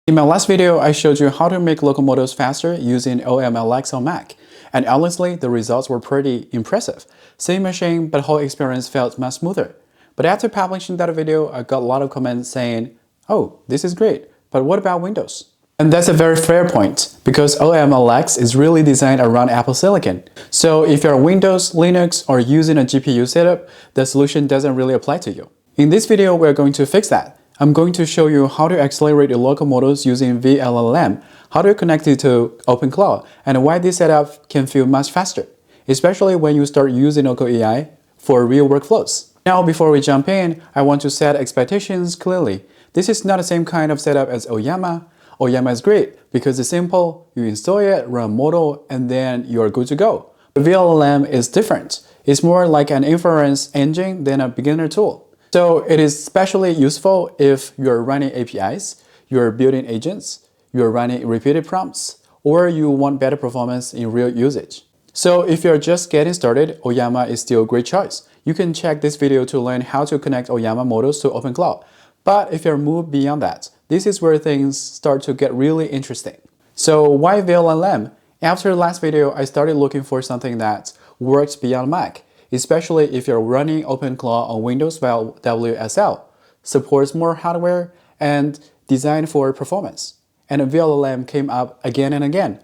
In my last video, I showed you how to make local models faster using oMLX on Mac. And honestly, the results were pretty impressive. Same machine, but whole experience felt much smoother. But after publishing that video, I got a lot of comments saying, "Oh, this is great, but what about Windows?" And that's a very fair point, because oMLX is really designed around Apple Silicon. So if you're Windows, Linux, or using a GPU setup, the solution doesn't really apply to you. In this video, we're going to fix that. I'm going to show you how to accelerate your local models using vLLM, how to connect it to OpenClaw, and why this setup can feel much faster, especially when you start using local AI for real workflows. Now, before we jump in, I want to set expectations clearly. This is not the same kind of setup as Ollama. Ollama is great because it's simple, you install it, run a model, and then you're good to go. But vLLM is different. It's more like an inference engine than a beginner tool. So it is especially useful if you're running APIs, you're building agents, you're running repeated prompts, or you want better performance in real usage. So if you're just getting started, Ollama is still a great choice. You can check this video to learn how to connect Ollama models to OpenClaw. But if you're moved beyond that, this is where things start to get really interesting. So why vLLM? After the last video, I started looking for something that works beyond Mac, especially if you're running OpenClaw on Windows via WSL, supports more hardware, and designed for performance. And vLLM came up again and again.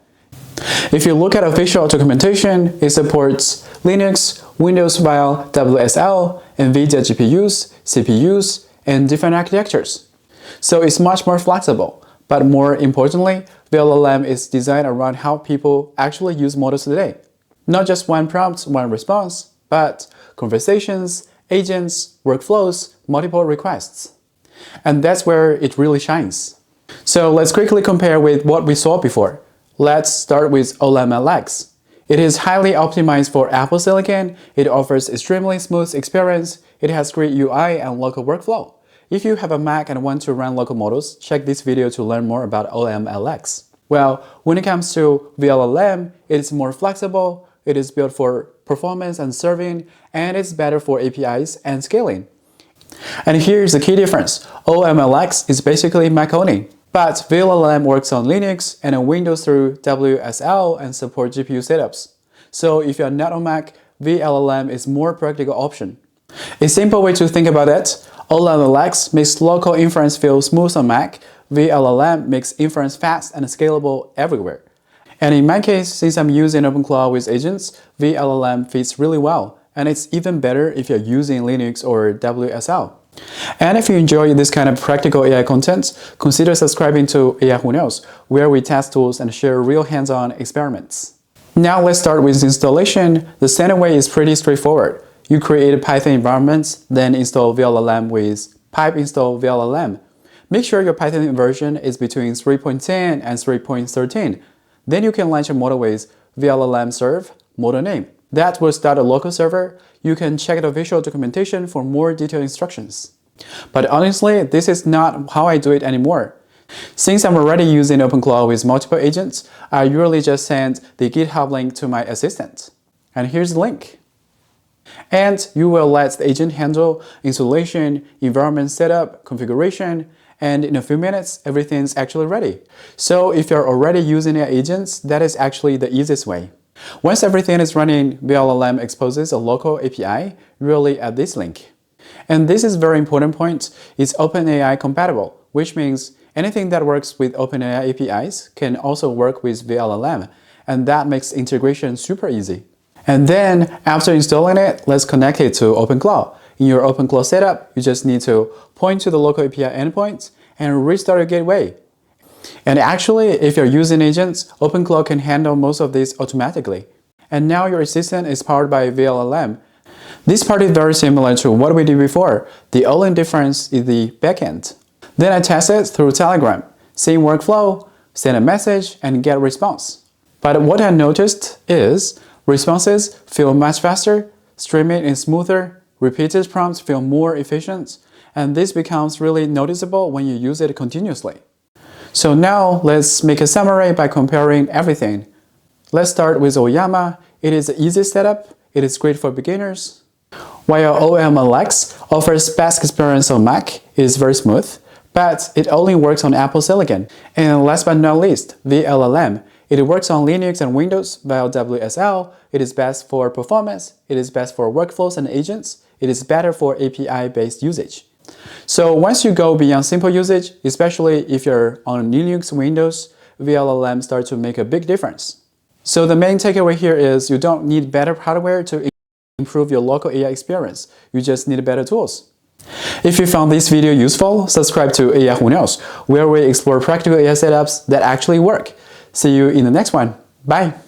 If you look at official documentation, it supports Linux, Windows via WSL, NVIDIA GPUs, CPUs, and different architectures. So it's much more flexible. But more importantly, vLLM is designed around how people actually use models today. Not just one prompt, one response, but conversations, agents, workflows, multiple requests. And that's where it really shines. So let's quickly compare with what we saw before. Let's start with oMLX. It is highly optimized for Apple Silicon, it offers extremely smooth experience, it has great UI and local workflow. If you have a Mac and want to run local models, check this video to learn more about oMLX. Well, when it comes to vLLM, it is more flexible, it is built for performance and serving, and it's better for APIs and scaling. And here's the key difference. oMLX is basically Mac only, but vLLM works on Linux and on Windows through WSL and supports GPU setups. So if you're not on Mac, vLLM is more practical option. A simple way to think about it, oMLX makes local inference feel smooth on Mac, vLLM makes inference fast and scalable everywhere. And in my case, since I'm using OpenClaw with agents, vLLM fits really well, and it's even better if you're using Linux or WSL. And if you enjoy this kind of practical AI content, consider subscribing to AI Who Knows, where we test tools and share real hands-on experiments. Now let's start with installation. The standard way is pretty straightforward. You create a Python environment, then install vLLM with pipe install vLLM. Make sure your Python version is between 3.10 and 3.13. Then you can launch a model with vLLM serve model name. That will start a local server. You can check the official documentation for more detailed instructions. But honestly, this is not how I do it anymore. Since I'm already using OpenClaw with multiple agents, I usually just send the GitHub link to my assistant. And here's the link. And you will let the agent handle installation, environment setup, configuration, and in a few minutes, everything's actually ready. So if you're already using your agents, that is actually the easiest way. Once everything is running, vLLM exposes a local API, usually at this link. And this is a very important point, it's OpenAI compatible, which means anything that works with OpenAI APIs can also work with vLLM, and that makes integration super easy. And then, after installing it, let's connect it to OpenClaw. In your OpenClaw setup, you just need to point to the local API endpoint and restart your gateway. And actually, if you're using agents, OpenClaw can handle most of this automatically. And now your assistant is powered by vLLM. This part is very similar to what we did before. The only difference is the backend. Then I test it through Telegram. Same workflow, send a message and get a response. But what I noticed is responses feel much faster, streaming is smoother, repeated prompts feel more efficient, and this becomes really noticeable when you use it continuously. So now let's make a summary by comparing everything. Let's start with Ollama. It is the easiest setup, it is great for beginners. While oMLX offers best experience on Mac, it is very smooth, But it only works on Apple Silicon. And last but not least, vLLM. It works on Linux and Windows via WSL. It is best for performance. It is best for workflows and agents. It is better for API-based usage. So once you go beyond simple usage, especially if you're on Linux, Windows, vLLM starts to make a big difference. So the main takeaway here is you don't need better hardware to improve your local AI experience. You just need better tools. If you found this video useful, subscribe to AI Who Knows, where we explore practical AI setups that actually work. See you in the next one. Bye!